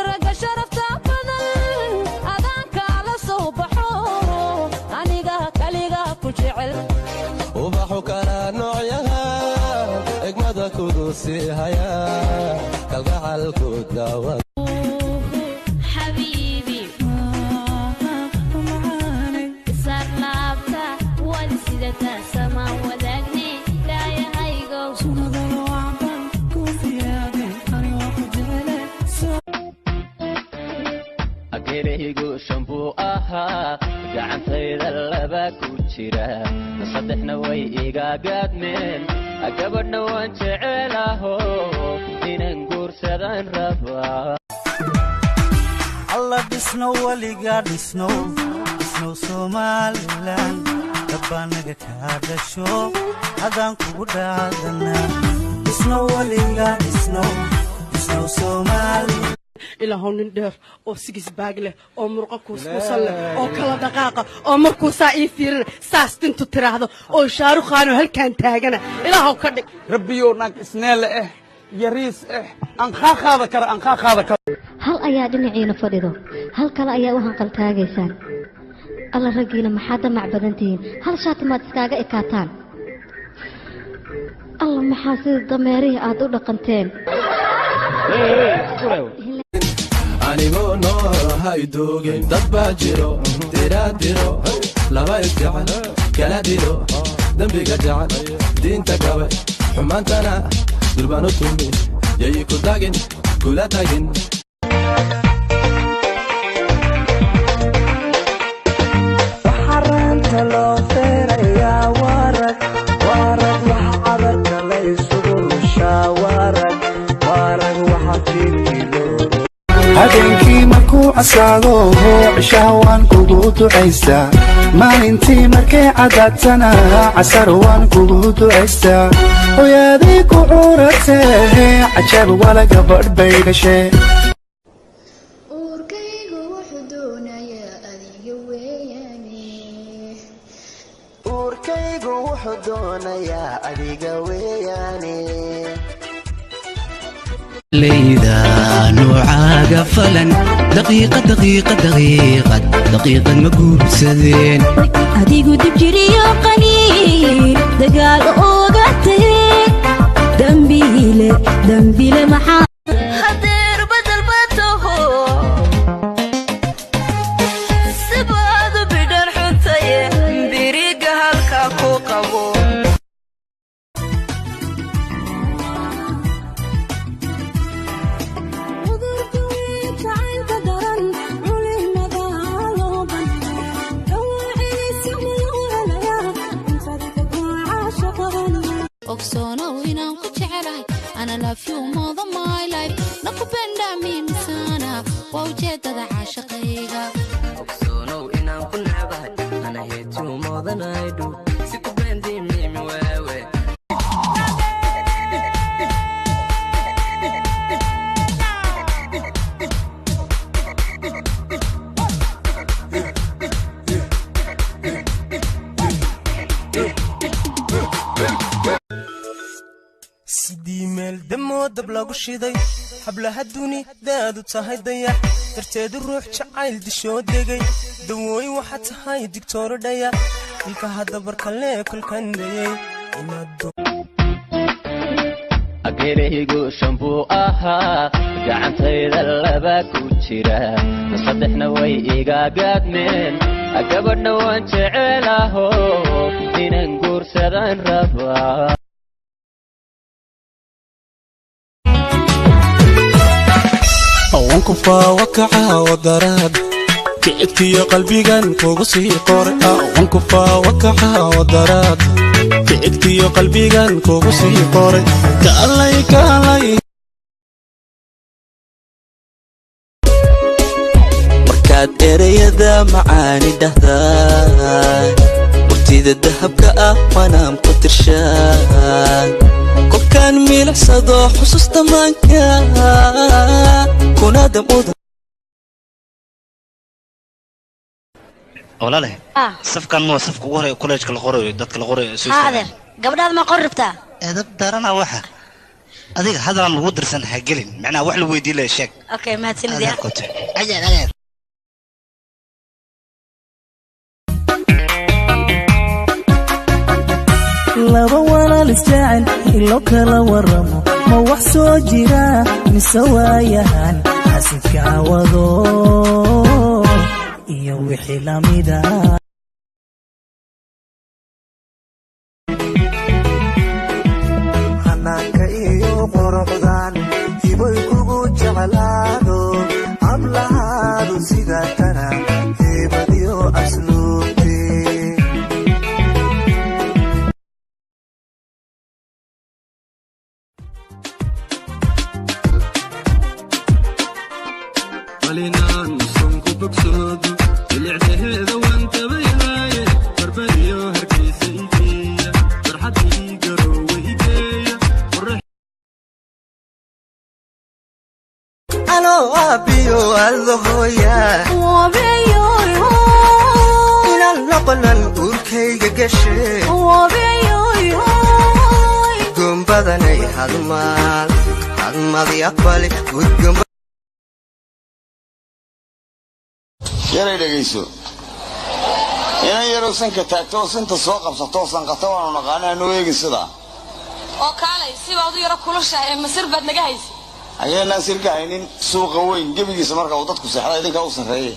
raga sharafta badan adaanka la soo baxo aniga kaliga ku jecel ubaxu kala noocyaha egmada kugu sii haya kalgacalku daawa حبيبي سرلابتا ولسيدتا سما وداقني لا يهيقو سنظر وعبان كوفيادي أني وحجالي أكيريقو شنبو قاعن سيد اللبا كوتشيرا نصدحنا ويقا قادمين أكبرنا وانشعلاهو إننقور سدان ربا الله دسنو وليقا دسنو Somaliland dabanaga kaada show adan kugu dhaadana dhisno waliga dhisno Somaliland ila hawnin dheer oo sigis baag leh oo murqa kuuskuusan leh oo kala dhaqaaqa oo markuu saa ii fiirin saas dintu tiraahdo oo shaaruqaano halkaan taagana ilaahow ka dhig rabbiyo nag isneele yariis aan qaaqaada kara hal ayaa dhinaciina fadhido hal kale ayaa u hanqal taagaysaan alla ragiina maxaa damac badan tihiin hal shaati maad iskaaga ekaataan alla maxaa sida dameerihii aad u dhaqanteen anigoo nool hay doogeen dad baa jiro diraadiro laba isgacan kala dilo dembiga jacan diinta gabe xumaantana durbaan u tumi yayi ku tagin kula tagin loo feerayaa warag waxa cadarka la isugu rushaa warag waxa fiirkilo habeenkii markuu casaado cishaha waan kugu ducaystaa maalintii markay cadaadtana casar waan kugu ducaystaa hooyadii ku curatee cajab wala gabadh bay dhashee ليدا نوعاق فلن دقيقة مقوب سذين هديقو دبجري يا قنين دقال اوغاتين دنبيلة محا خدير بدل باتوهو سباد بدر حنطيه بريق هالكا كوكابو ogsoonow inaan ku jecelahay ana love you more than my life nakupenda mimi sana waa ujeedada caashaqayga ogsoonow inaan ku necbahay ana hate you more than I do sikubendi mimi wewe sidii meel damo dab lagu shiday hablaha duni daadu tahay dayax darteedu ruux jacayl dishoo degay dawooyin waxa tahay digtooro dhaya ilka hadda barkale kulkan dayay ageeraygu shanbuu ahaa gacantayda laba ku jira saddexna way iga gaadmeen gabadhna waan jecelaho inaan guursadaan rabaa wanku faawakaca wadaraad kicibkiyo qalbigan kugu sii qoray wanku faawakaca wadaraad kicibkiyo qalbigan kugu sii qoray kaalay markaad erayada macaani dhahdaa waqtida dahabka ah wanaan ku tirshaa kolkaan milicsado xusuusta maanka kunada mudan walaalahay safkan ma safku ugu horeeyo college-ka la qorayo dadka la qorayo haadeer gabadhaad ma qorribtaa edab darana waxa adiga hadal lagu dirsan ha gelin macnaa wax la weydiin la sheeg okay ma hadsanidii ajeer laba walaal isjecel ilo kala waramo ma wax soo jira mise waayahan xasidka wado iyo wixii lamida hanaanka iyo quruxdan hibay kugu jeclaado hablahaadu sidaatana heebadiyo asluubti ولينان صنكو بكسود العدهيد وانت بيهاي بربريو هركيسيتي فرحتي قرويتي أنا أبيو الهويا وبيو إن اللقن الأوركي قشي وبيو قم بدني هالمال يقبل وقم yaray dhageyso inay yaro sanka taagto santa soo qabsato sanqato waan naqaanaa noo eegin sida oo kaalay sibaad u yaro kulushahay masir baad naga haysi ayaan nasir ka haynin suuqa weyn gabigiisa marka uu dadku seexday idinka u sareeyay